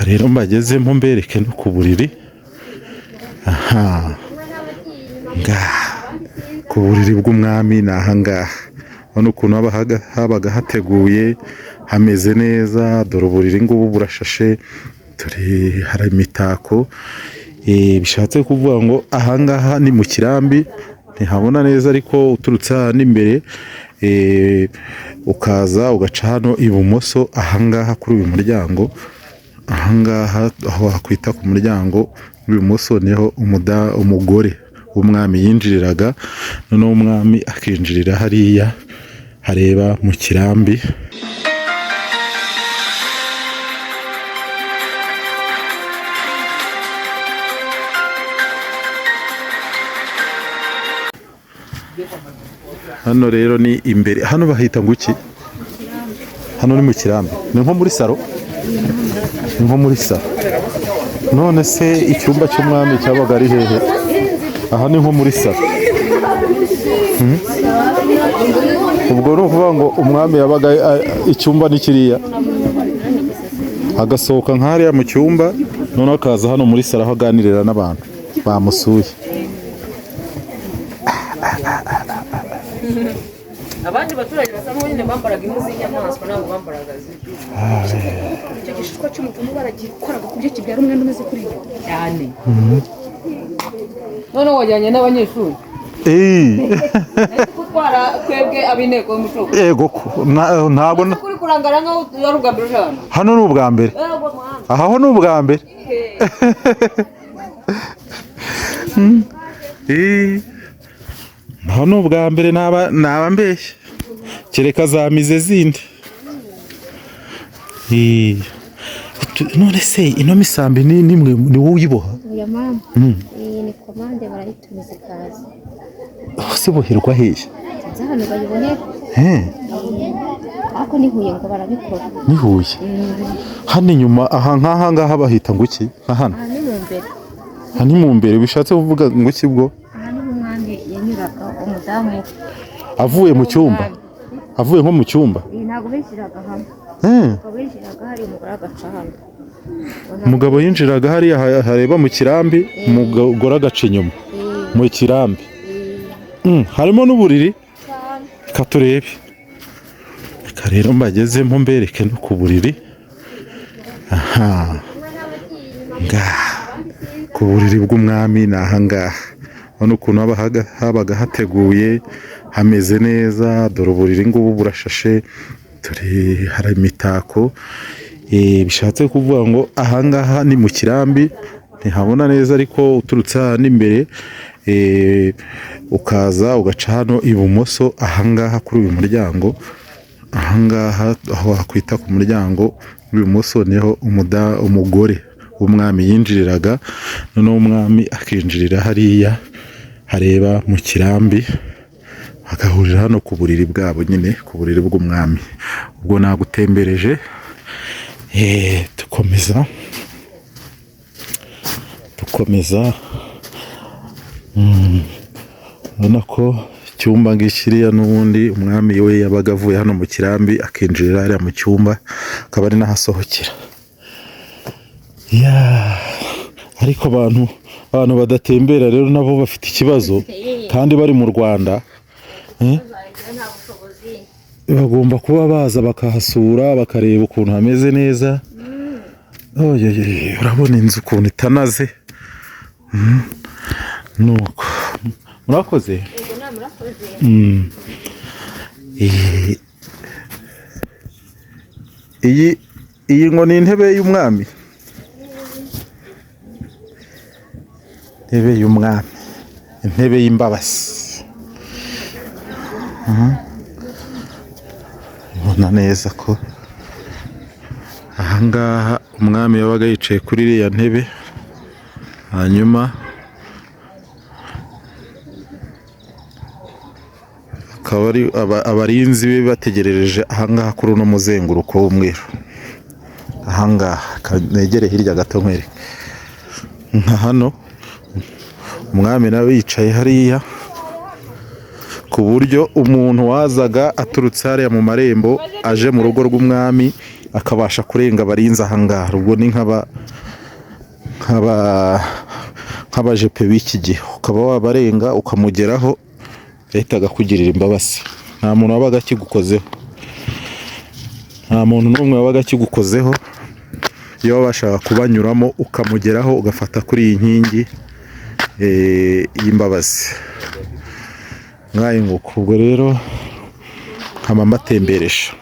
rero mbagezemo mbereke no ku buriri. Aha ngaha ku buriri bw'umwami ni ahangaha. Urabona ukuntu habaga hateguye hameze neza. Dore uburiri ngubu burashashe, hari imitako. Bishatse kuvuga ngo ahangaha ni mu kirambi, ntihabona neza ariko uturutse hano imbere ukaza ugaca hano ibumoso, ahangaha kuri uyu muryango, ahangaha aho hakwita ku muryango w'ibumoso niho umugore w'umwami yinjiriraga. Noneho umwami akinjirira hariya hareba mu kirambi. Hano rero ni imbere, hano bahita ngo iki? Hano ni mu kirambi, ni nko muri salo, ni nko muri salo. None se icyumba cy'umwami cyabaga ari hehe? Aha ni nko muri salo. Ubwo ni ukuvuga ngo umwami yabaga icyumba ni kiriya, agasohoka nk'ahariya mu cyumba, noneho akaza hano muri salo aho aganirira n'abantu bamusuye. Abandi baturage basa n'ubundi bambaraga impu z'inyamaswa nabo bambaraga icyo gishishwa cy'umutumu baragikoraga ku buryo kibyara umwenda umeze kuri yo cyane. Noneho wajyanye n'abanyeshuri gutwara twebwe ab'inteko y'umuco. Yego ntabwo kuri kurangara nkaho ari ubwa mbere ujana. Hano ni ubwa mbere, aha ho ni ubwa mbere. Naho ni ubwa mbere, naba mbeshya, kereka za mize zindi. None se ino misambi ni wowe uyiboha? Oya mama, ni komande barayitumiza ikaze. Se boherwa hehe? Hano bayibonera. Ako ni Huye ngo barabikora. Ni Huye. Hano inyuma aha nk'aha ngaha bahita ngo iki? Hano. Aha ni mu mbere. Aha ni mu mbere, bishatse kuvuga ngo iki bwo? Aha ni umwami yanyuraga umudamu avuye mu cyumba, avuye nko mu cyumba. Ntabwo bishyiraga hamwe. Bishyiraga hari umugore agaca hano. Umugabo yinjiraga hariya hareba mu kirambi, umugore agaca inyuma mu kirambi. Harimo n'uburiri, reka turebe. Reka rero mbagezemo mbereke no ku buriri. Aha ngaha ku buriri bw'umwami ni ahangaha. Urabona ukuntu habaga hateguye hameze neza. Dore uburiri ngubu burashashe, hari imitako. Bishatse kuvuga ngo ahangaha ni mu kirambi, ntihabona neza ariko uturutse hano imbere ukaza ugaca hano ibumoso, ahangaha kuri uyu muryango, ahangaha aho hakwita ku muryango w'ibumoso niho umugore w'umwami yinjiriraga. Noneho umwami akinjirira hariya hareba mu kirambi, agahurira hano ku buriri bwabo nyine, ku buriri bw'umwami. Ubwo nagutembereje, dukomeza urabona ko icyumba ngikiriya n'ubundi umwami we yabaga avuye hano mu kirambi akinjirira hariya mu cyumba, akaba ari n'ahasohokera. Ariko abantu badatembera rero nabo bafite ikibazo, kandi bari mu Rwanda bagomba kuba baza bakahasura, bakareba ukuntu hameze neza. Urabona inzu ukuntu itanaze. Nuko murakoze. Iyi ngo ni intebe y'umwami, intebe y'umwami, intebe y'imbabazi. Ubona neza ko ahangaha umwami yabaga yicaye kuri iriya ntebe, hanyuma akaba ari abarinzi be bategerereje ahangaha kuri uno muzenguruko w'umweru. Ahangaha negere hirya gato nkwereke, nka hano umwami nawe yicaye hariya, ku buryo umuntu wazaga aturutse hariya mu marembo aje mu rugo rw'umwami akabasha kurenga abarinzi ahangaha. Ubwo ni nk'abajepe b'iki gihe, ukaba wabarenga ukamugeraho yahitaga kugirira imbabazi. Nta muntu wabaga akigukozeho, nta muntu n'umwe wabaga akigukozeho. Iyo wabashaga kubanyuramo ukamugeraho ugafata kuri iyi nkingi y'imbabazi nk'ayo nguko. Ubwo rero nkaba mbatemberesha.